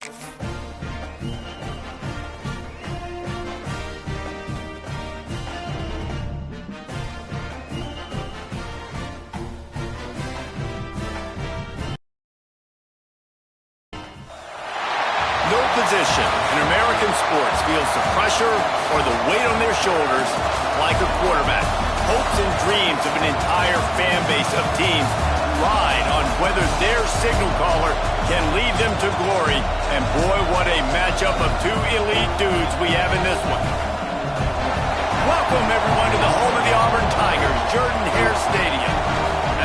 No position in American sports feels the pressure or the weight on their shoulders like a quarterback. Hopes and dreams of an entire fan base of teams ride on whether their signal caller can lead them to glory. And boy, what a matchup of two elite dudes we have in this one. Welcome, everyone, to the home of the Auburn Tigers, Jordan-Hare Stadium.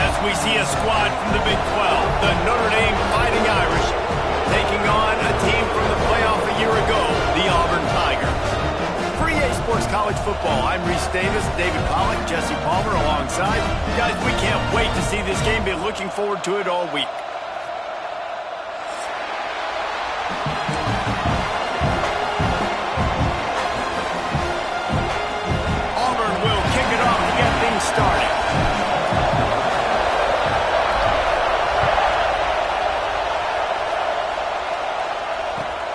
As we see a squad from the Big 12, the Notre Dame Fighting Irish, taking on a team from the playoff a year ago, the Auburn Tigers. For EA Sports College Football, I'm Reese Davis, David Pollack, Jesse Palmer alongside. Guys, we can't wait to see this game. Been looking forward to it all week. Auburn will kick it off to get things started.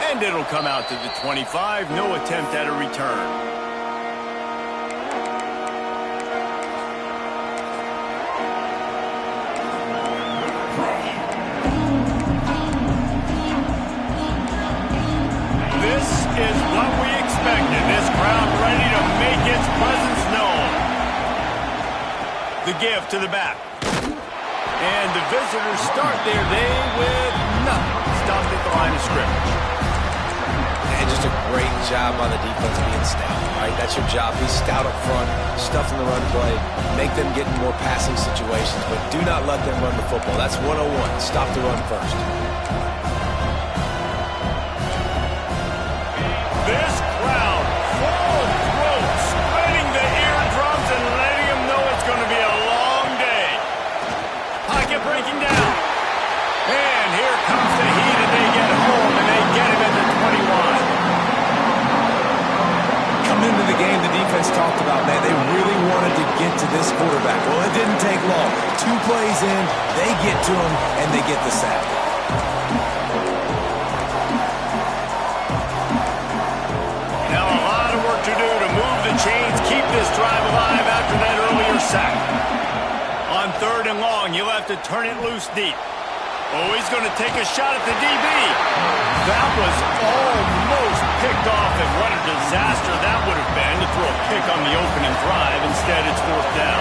And it'll come out to the 25. No attempt at a return. This is what we expected. This crowd ready to make its presence known. The give to the back. And the visitors start their day with nothing. Stopped at the line of scrimmage. And just a great job on the defense being stout, right? That's your job. Be stout up front, stuff in the run play, make them get in more passing situations, but do not let them run the football. That's 101. Stop the run first. This crowd, full throat, spreading the eardrums and letting them know it's going to be a long day. Pocket breaking down. And here comes the heat, and they get home, and they get him at the 21. Coming into the game, the defense talked about, man, they really wanted to get to this quarterback. Well, it didn't take long. 2 plays in, they get to him, and they get the sack. Now a lot of work to do to move the chains, keep this drive alive after that earlier sack. On 3rd and long, you'll have to turn it loose deep. Oh, he's going to take a shot at the DB. That was almost picked off, and what a disaster that would have been to throw a pick on the opening drive. Instead, it's 4th down.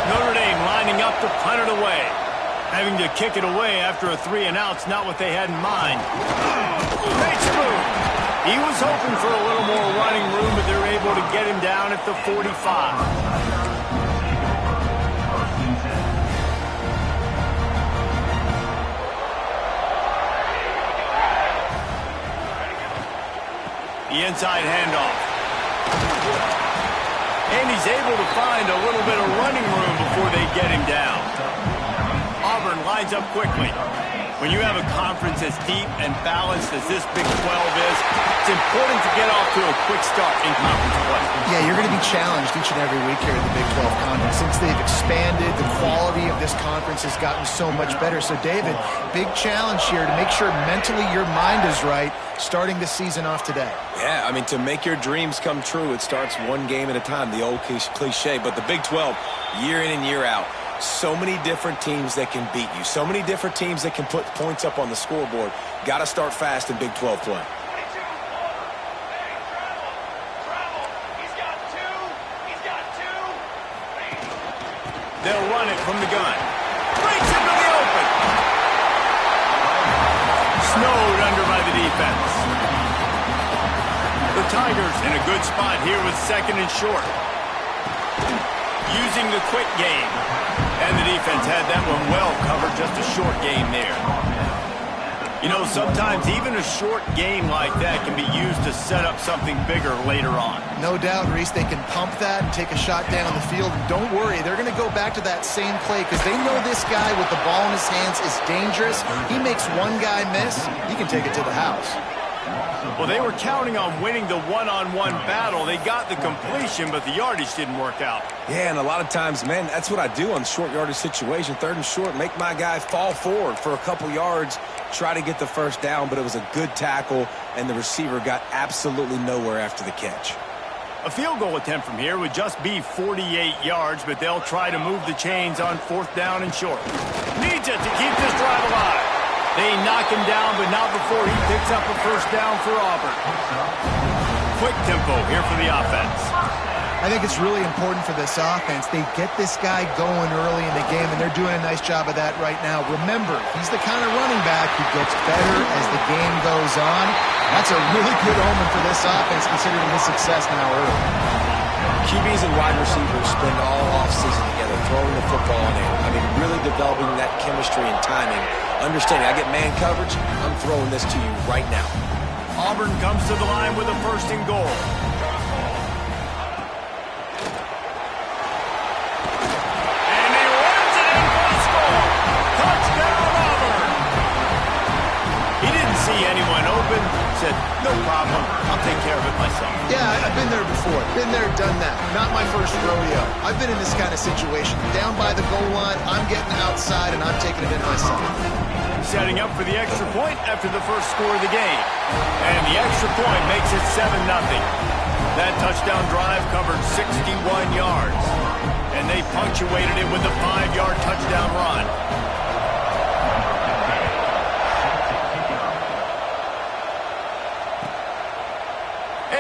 Notre Dame lining up to punt it away. Having to kick it away after a 3-and-out's not what they had in mind. Makes a move. He was hoping for a little more running room, but they're able to get him down at the 45. The inside handoff. And he's able to find a little bit of running room before they get him down. Auburn lines up quickly. When you have a conference as deep and balanced as this Big 12 is, it's important to get off to a quick start in conference play. Yeah, you're going to be challenged each and every week here in the Big 12 Conference. Since they've expanded, the quality of this conference has gotten so much better. So, David, big challenge here to make sure mentally your mind is right starting the season off today. Yeah, I mean, to make your dreams come true, it starts one game at a time, the old cliche. But the Big 12, year in and year out, so many different teams that can beat you. So many different teams that can put points up on the scoreboard. Got to start fast in Big 12 play. They'll run it from the gun. Breaks into the open. Snowed under by the defense. The Tigers in a good spot here with 2nd and short. Using the quick game. And the defense had that one well covered, just a short game there. You know, sometimes even a short game like that can be used to set up something bigger later on. No doubt, Reese, they can pump that and take a shot down the field. And don't worry, they're going to go back to that same play because they know this guy with the ball in his hands is dangerous. He makes one guy miss, he can take it to the house. Well, they were counting on winning the one-on-one battle. They got the completion, but the yardage didn't work out. Yeah, and a lot of times, man, that's what I do on short yardage situation. 3rd and short, make my guy fall forward for a couple yards, try to get the first down, but it was a good tackle, and the receiver got absolutely nowhere after the catch. A field goal attempt from here would just be 48 yards, but they'll try to move the chains on 4th down and short. Needs it to keep this drive alive. They knock him down, but not before he picks up a first down for Auburn. Quick tempo here for the offense. I think it's really important for this offense. They get this guy going early in the game, and they're doing a nice job of that right now. Remember, he's the kind of running back who gets better as the game goes on. That's a really good omen for this offense, considering his success now early. QBs and wide receivers spend all offseason together throwing the football in air. I mean, really developing that chemistry and timing. Understanding, I get man coverage, I'm throwing this to you right now. Auburn comes to the line with a 1st and goal. And he runs it in for a score. Touchdown, Auburn. He didn't see anyone open. Said, no problem, I'll take care of it myself. Yeah, I've been there before. Been there, done that. Not my first rodeo. I've been in this kind of situation. Down by the goal line, I'm getting outside, and I'm taking it in myself. Setting up for the extra point after the first score of the game. And the extra point makes it 7-0. That touchdown drive covered 61 yards. And they punctuated it with a 5-yard touchdown run.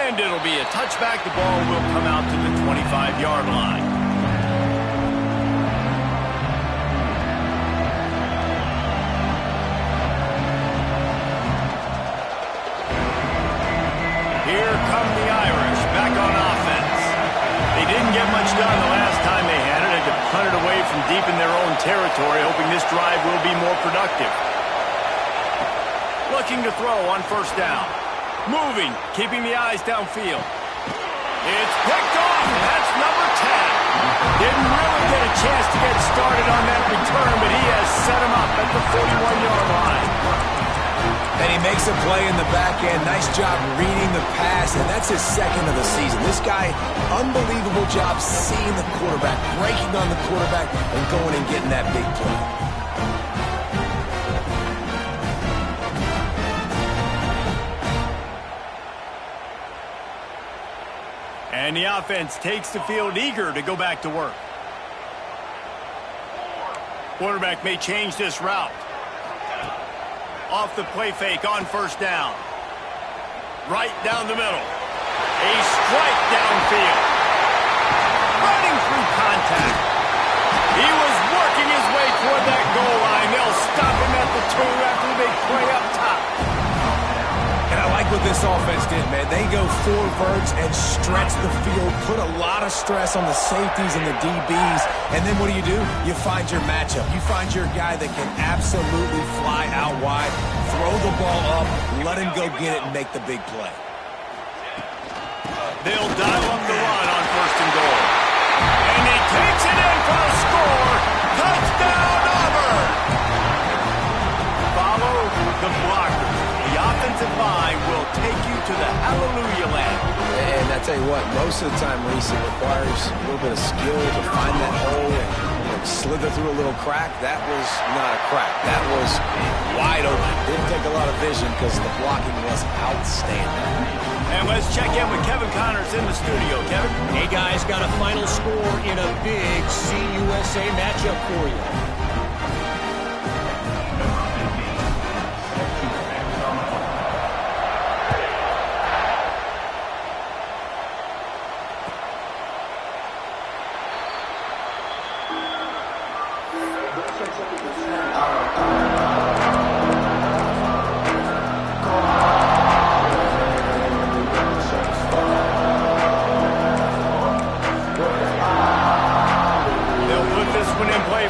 And it'll be a touchback. The ball will come out to the 25-yard line. Here come the Irish back on offense. They didn't get much done the last time they had it. Had to punt it away from deep in their own territory, hoping this drive will be more productive. Looking to throw on 1st down. Moving, keeping the eyes downfield. It's picked off, and that's number 10. Didn't really get a chance to get started on that return, but he has set him up at the 41-yard line. And he makes a play in the back end. Nice job reading the pass, and that's his 2nd of the season. This guy, unbelievable job seeing the quarterback, breaking on the quarterback, and going and getting that big play. And the offense takes the field eager to go back to work. Quarterback may change this route. Off the play fake on 1st down. Right down the middle. A strike downfield. Running through contact. He was working his way toward that goal line. They'll stop him at the 2 after the big play up top. And I like what this offense did, man. They go 4 verts and stretch the field, put a lot of stress on the safeties and the DBs, and then what do? You find your matchup. You find your guy that can absolutely fly out wide, throw the ball up, let him go get it and make the big play. They'll dial up the run on 1st and goal. And he takes it in for a score. Touchdown, Auburn! Follow the blocker. The offensive line will take you to the hallelujah land. And I tell you what, most of the time, Reese, it requires a little bit of skill to find that hole and slither through a little crack. That was not a crack. That was wide open. Didn't take a lot of vision because the blocking was outstanding. And let's check in with Kevin Connors in the studio. Kevin? Hey, guys, got a final score in a big CUSA matchup for you.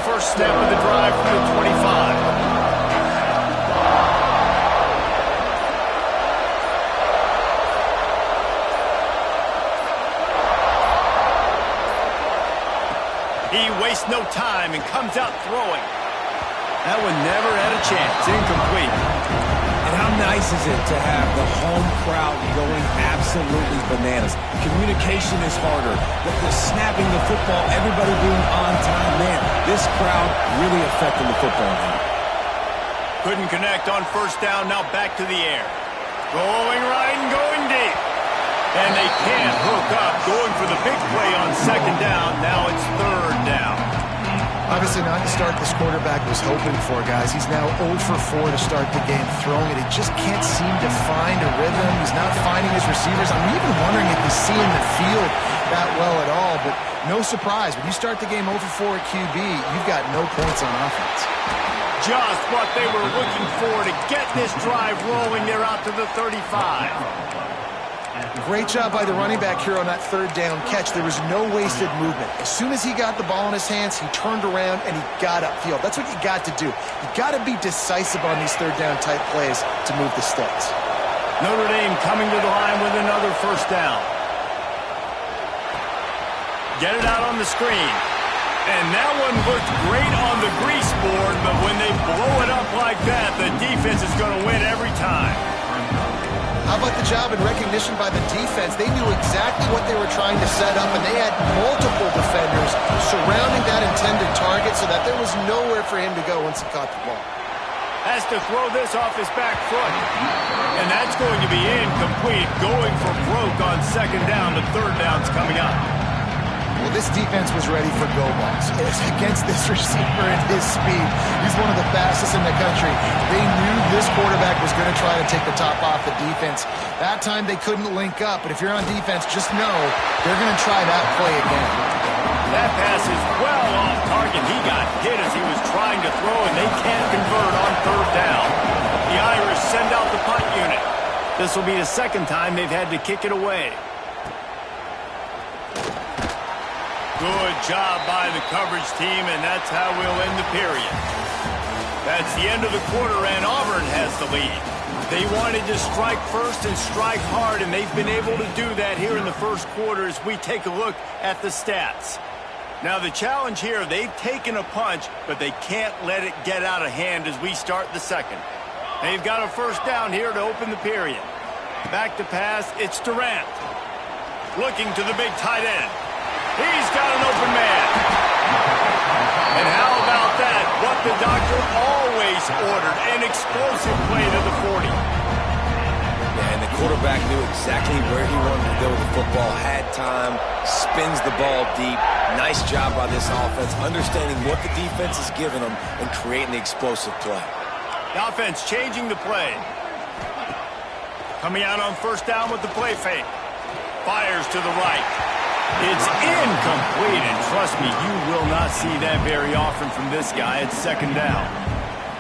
First step of the drive from the 25. He wastes no time and comes out throwing. That one never had a chance. Incomplete. And how How nice is it to have the home crowd going absolutely bananas? Communication is harder. The snapping the football, everybody being on time. Man, this crowd really affecting the football game. Couldn't connect on first down. Now back to the air. Going right and going deep. And they can't hook up. Going for the big play on second down. Now it's third down. Obviously not the start this quarterback was hoping for, guys. He's now 0 for 4 to start the game throwing it. He just can't seem to find a rhythm. He's not finding his receivers. I'm even wondering if he's seeing the field that well at all. But no surprise. When you start the game 0 for 4 at QB, you've got no points on offense. Just what they were looking for to get this drive rolling. They're out to the 35. Great job by the running back here on that third down catch. There was no wasted movement. As soon as he got the ball in his hands, he turned around and he got upfield. That's what you got to do. You got to be decisive on these third down type plays to move the sticks. Notre Dame coming to the line with another first down. Get it out on the screen. And that one looked great on the grease board, but when they blow it up like that, the defense is going to win every time. How about the job and recognition by the defense? They knew exactly what they were trying to set up, and they had multiple defenders surrounding that intended target so that there was nowhere for him to go once he caught the ball. Has to throw this off his back foot. And that's going to be incomplete. Going for broke on second down. The third down's coming up. Well, this defense was ready for go balls. Against this receiver at his speed, he's one of the fastest in the country. They knew this quarterback was going to try to take the top off the defense. That time they couldn't link up, but if you're on defense, just know they're going to try that play again. That pass is well off target. He got hit as he was trying to throw, and they can't convert on third down. The Irish send out the punt unit. This will be the second time they've had to kick it away. Good job by the coverage team, and that's how we'll end the period. That's the end of the quarter, and Auburn has the lead. They wanted to strike first and strike hard, and they've been able to do that here in the first quarter as we take a look at the stats. Now, the challenge here, they've taken a punch, but they can't let it get out of hand as we start the second. They've got a first down here to open the period. Back to pass, it's Durant. Looking to the big tight end. He's got an open man. And how about that? What the doctor always ordered, an explosive play to the 40. Yeah, and the quarterback knew exactly where he wanted to go with the football, had time, spins the ball deep. Nice job by this offense, understanding what the defense is giving them and creating the explosive play. The offense changing the play. Coming out on first down with the play fake. Fires to the right. It's incomplete, and trust me, you will not see that very often from this guy. It's second down.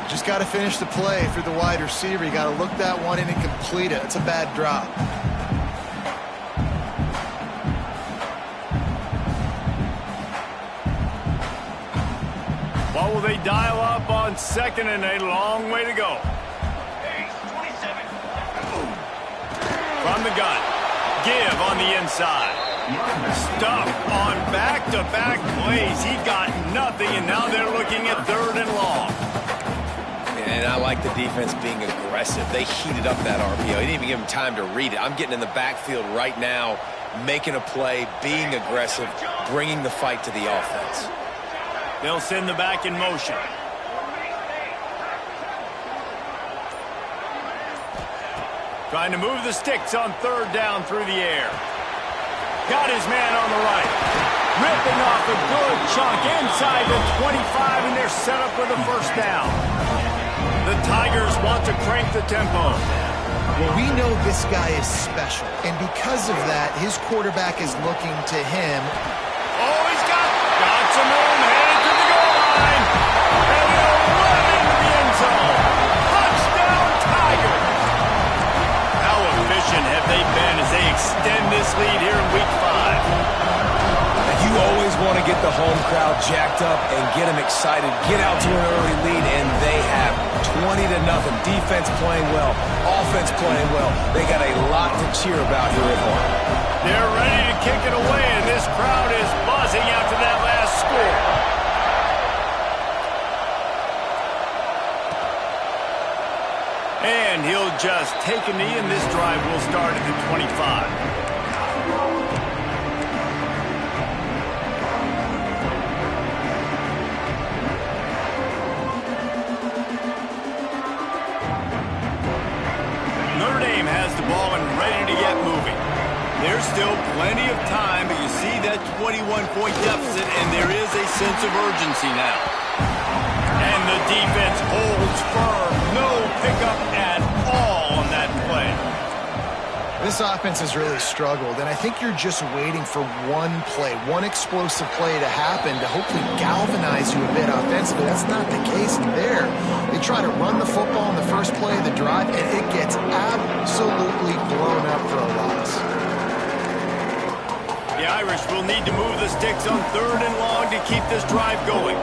Just got to finish the play through the wide receiver. You got to look that one in and complete it. It's a bad drop. What will they dial up on second and a long way to go? From the gun. Give on the inside. Stuff on back-to-back plays. He got nothing, and now they're looking at third and long. And I like the defense being aggressive. They heated up that RPO. He didn't even give him time to read it. I'm getting in the backfield right now, making a play, being aggressive, bringing the fight to the offense. They'll send the back in motion. Trying to move the sticks on third down through the air. Got his man on the right. Ripping off a good chunk inside the 25, and they're set up with a first down. The Tigers want to crank the tempo. Well, we know this guy is special, and because of that, his quarterback is looking to him. Oh, he's got some room, headed to the goal line. And he'll run into the end zone. Touchdown, Tigers. How efficient have they been as they extend this lead here in Week 5? You always want to get the home crowd jacked up and get them excited, get out to an early lead, and they have 20-0. Defense playing well, offense playing well. They got a lot to cheer about here at home. They're ready to kick it away, and this crowd is buzzing after that last score. And he'll just take a knee, and this drive will start at the 25. Notre Dame has the ball and ready to get moving. There's still plenty of time, but you see that 21-point deficit, and there is a sense of urgency now. And the defense holds firm. No pickup at all on that play. This offense has really struggled, and I think you're just waiting for one play, one explosive play to happen to hopefully galvanize you a bit offensively. That's not the case there. They try to run the football in the first play of the drive, and it gets absolutely blown up for a loss. The Irish will need to move the sticks on 3rd and long to keep this drive going.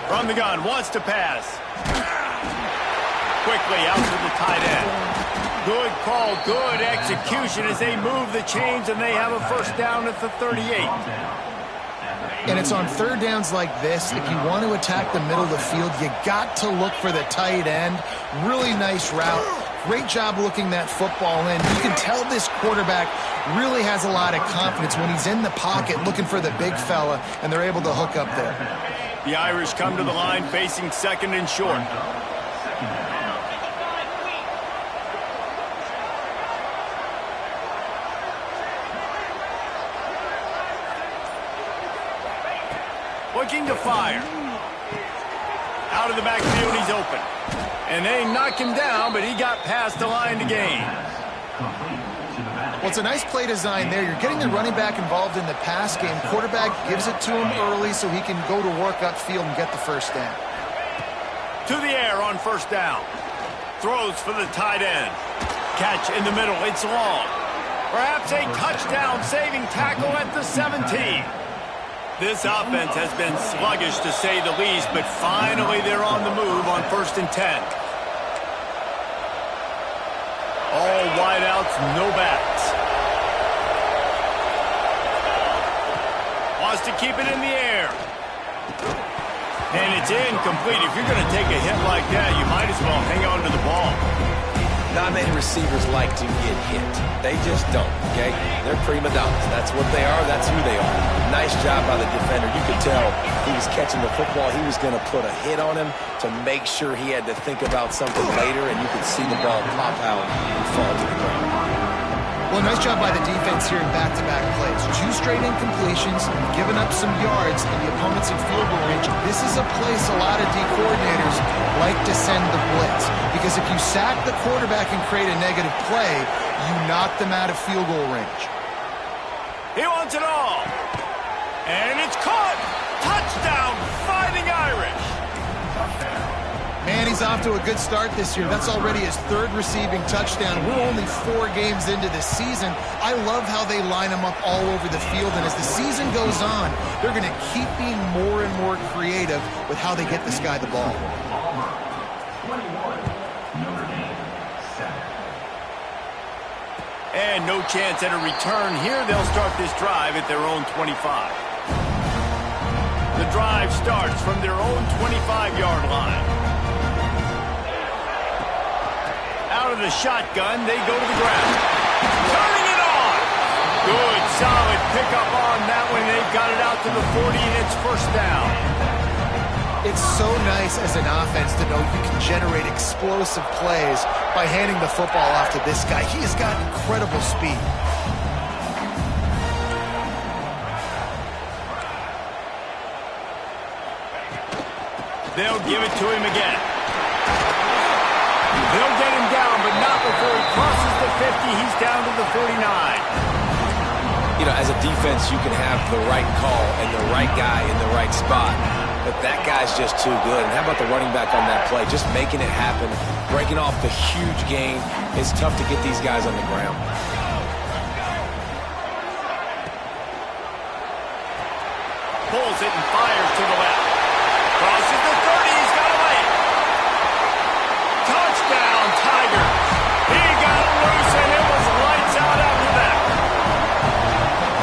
From the gun, wants to pass. Quickly out to the tight end. Good call, good execution as they move the chains, and they have a first down at the 38. And it's on 3rd downs like this, if you want to attack the middle of the field, you got to look for the tight end. Really nice route. Great job looking that football in. You can tell this quarterback really has a lot of confidence when he's in the pocket looking for the big fella, and they're able to hook up there. The Irish come to the line facing 2nd and short. Looking to fire. Out of the backfield, he's open. And they knock him down, but he got past the line to gain. Well, it's a nice play design there. You're getting the running back involved in the pass game. Quarterback gives it to him early so he can go to work upfield and get the first down. To the air on 1st down. Throws for the tight end. Catch in the middle. It's long. Perhaps a touchdown-saving tackle at the 17. This offense has been sluggish, to say the least, but finally they're on the move on 1st and 10. All wideouts, no backs. Wants to keep it in the air. And it's incomplete. If you're going to take a hit like that, you might as well hang on to the ball. Not many receivers like to get hit. They just don't, okay? They're prima donnas. That's what they are. That's who they are. Nice job by the defender. You could tell he was catching the football. He was going to put a hit on him to make sure he had to think about something later, and you could see the ball pop out and fall to the ground. Well, nice job by the defense here in back-to-back plays. 2 straight incompletions, giving up some yards, and the opponent's in field goal range. This is a place a lot of D coordinators like to send the blitz, because if you sack the quarterback and create a negative play, you knock them out of field goal range. He wants it all. And it's caught. Touchdown, Fighting Irish. Man, he's off to a good start this year. That's already his 3rd receiving touchdown. We're only 4 games into this season. I love how they line him up all over the field, and as the season goes on, they're going to keep being more and more creative with how they get this guy the ball. And no chance at a return here. They'll start this drive at their own 25. The drive starts from their own 25-yard line. Out of the shotgun, they go to the ground. Turning it on! Good, solid pickup on that one. They've got it out to the 40, and it's 1st down. It's so nice as an offense to know you can generate explosive plays by handing the football off to this guy. He has got incredible speed. They'll give it to him again. They'll get him down, but not before he crosses the 50. He's down to the 49. You know, as a defense, you can have the right call and the right guy in the right spot. But that guy's just too good. And how about the running back on that play? Just making it happen, breaking off the huge gain. It's tough to get these guys on the ground. Pulls it and fires to the left. Crosses the 30. He's got away. Touchdown, Tigers. He got loose, and it was lights out after that.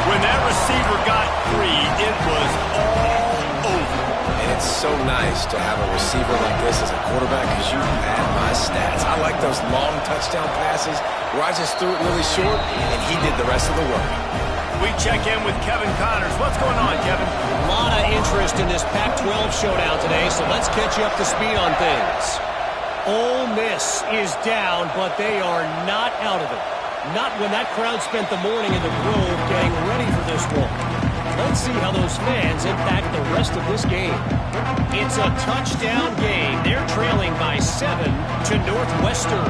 When that receiver got free, it was all over. And it's so nice nice to have a receiver like this as a quarterback because you pad my stats. I like those long touchdown passes where I just threw it really short and he did the rest of the work. We check in with Kevin Connors. What's going on, Kevin? A lot of interest in this Pac-12 showdown today, so let's catch you up to speed on things. Ole Miss is down, but they are not out of it. Not when that crowd spent the morning in the Grove getting ready for this one. Let's see how those fans impact the rest of this game. It's a touchdown game. They're trailing by 7 to Northwestern.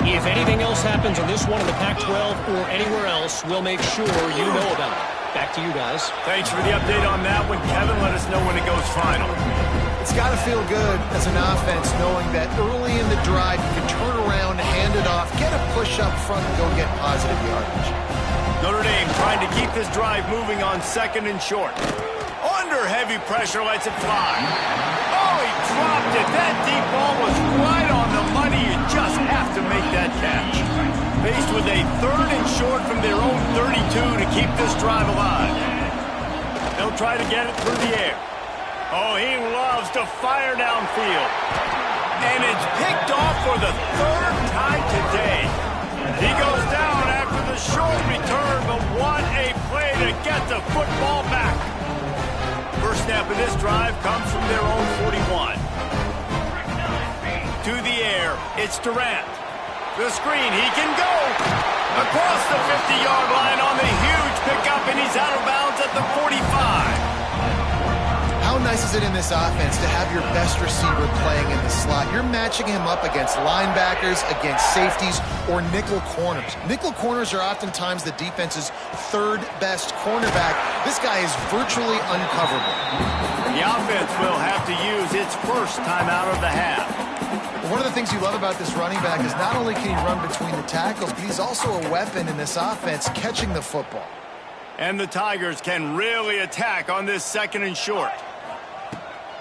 If anything else happens in this one in the Pac-12 or anywhere else, we'll make sure you know about it. Back to you guys. Thanks for the update on that one, Kevin. Let us know when it goes final. It's got to feel good as an offense knowing that early in the drive you can turn around, hand it off, get a push up front, and go get positive yardage. Notre Dame trying to keep this drive moving on 2nd and short. Under heavy pressure, lets it fly. Oh, he dropped it. That deep ball was right on the money. You just have to make that catch. Faced with a 3rd and short from their own 32 to keep this drive alive. They'll try to get it through the air. Oh, he loves to fire downfield. And it's picked off for the 3rd time today. He goes down after the short return, but what a play to get the football back. First snap of this drive comes from their own 41. To the air, it's Durant. The screen, he can go. Across the 50-yard line on the huge pickup, and he's out of bounds at the 45. How nice is it in this offense to have your best receiver playing in the slot? You're matching him up against linebackers, against safeties, or nickel corners. Nickel corners are oftentimes the defense's 3rd best cornerback. This guy is virtually uncoverable. The offense will have to use its first timeout of the half. One of the things you love about this running back is not only can he run between the tackles, but he's also a weapon in this offense catching the football. And the Tigers can really attack on this 2nd and short.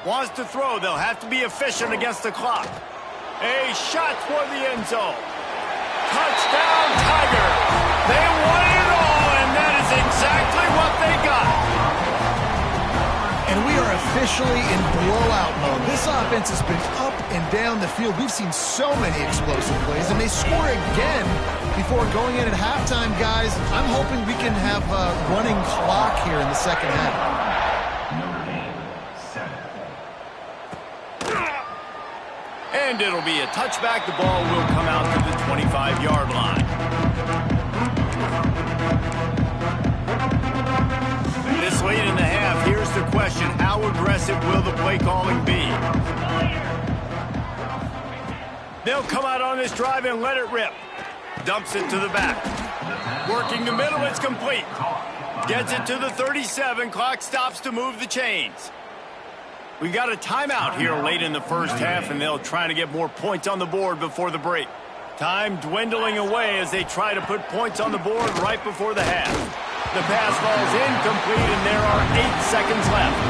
Wants to throw, they'll have to be efficient against the clock. A shot for the end zone. Touchdown, Tiger. They won it all, and that is exactly what they got. And we are officially in blowout mode. This offense has been up and down the field. We've seen so many explosive plays, and they score again before going in at halftime, guys. I'm hoping we can have a running clock here in the 2nd half. And it'll be a touchback. The ball will come out to the 25-yard line. This late in the half, here's the question. How aggressive will the play calling be? They'll come out on this drive and let it rip. Dumps it to the back. Working the middle, it's complete. Gets it to the 37. Clock stops to move the chains. We've got a timeout here late in the first half, and they'll try to get more points on the board before the break. Time dwindling away as they try to put points on the board right before the half. The pass falls incomplete, and there are 8 seconds left.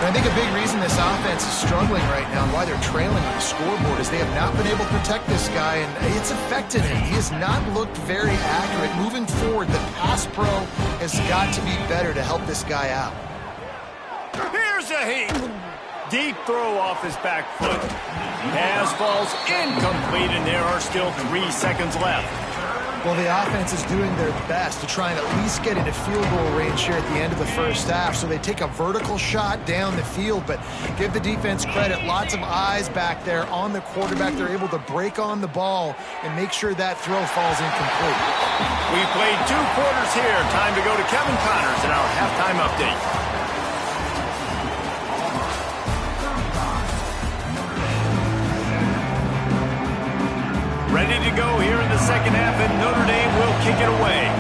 And I think a big reason this offense is struggling right now and why they're trailing on the scoreboard is they have not been able to protect this guy, and it's affected him. He has not looked very accurate. Moving forward, the pass pro has got to be better to help this guy out. Here's a heat. Deep throw off his back foot. Pass falls incomplete, and there are still 3 seconds left. Well, the offense is doing their best to try and at least get into field goal range here at the end of the first half. So they take a vertical shot down the field, but give the defense credit. Lots of eyes back there on the quarterback. They're able to break on the ball and make sure that throw falls incomplete. We played 2 quarters here. Time to go to Kevin Connors in our halftime update. Ready to go here in the second half, and Notre Dame will kick it away.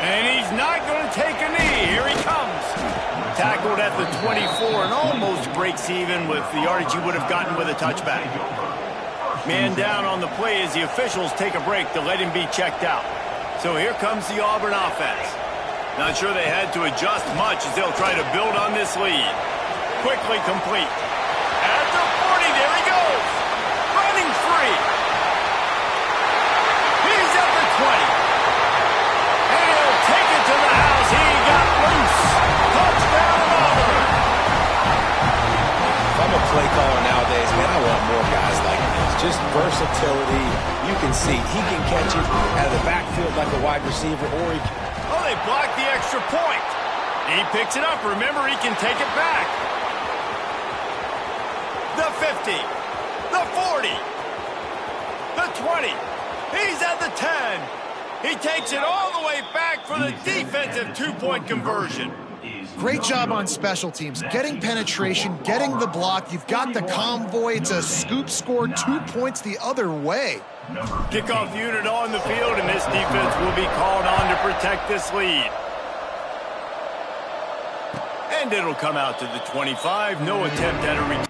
And he's not going to take a knee. Here he comes. Tackled at the 24 and almost breaks even with the yardage he would have gotten with a touchback. Man down on the play as the officials take a break to let him be checked out. So here comes the Auburn offense. Not sure they had to adjust much as they'll try to build on this lead. Quickly complete. At the 40, there he goes. Running free. He's at the 20. Man, I want more guys like this. Just versatility. You can see he can catch it out of the backfield like a wide receiver, or he can... Oh, they blocked the extra point. He picks it up. Remember, he can take it back. The 50. The 40. The 20. He's at the 10. He takes it all the way back for the defensive two-point conversion. Great job on special teams. Getting penetration, getting the block. You've got the convoy. It's a scoop score, 2 points the other way. Kickoff unit on the field, and this defense will be called on to protect this lead. And it'll come out to the 25. No attempt at a return.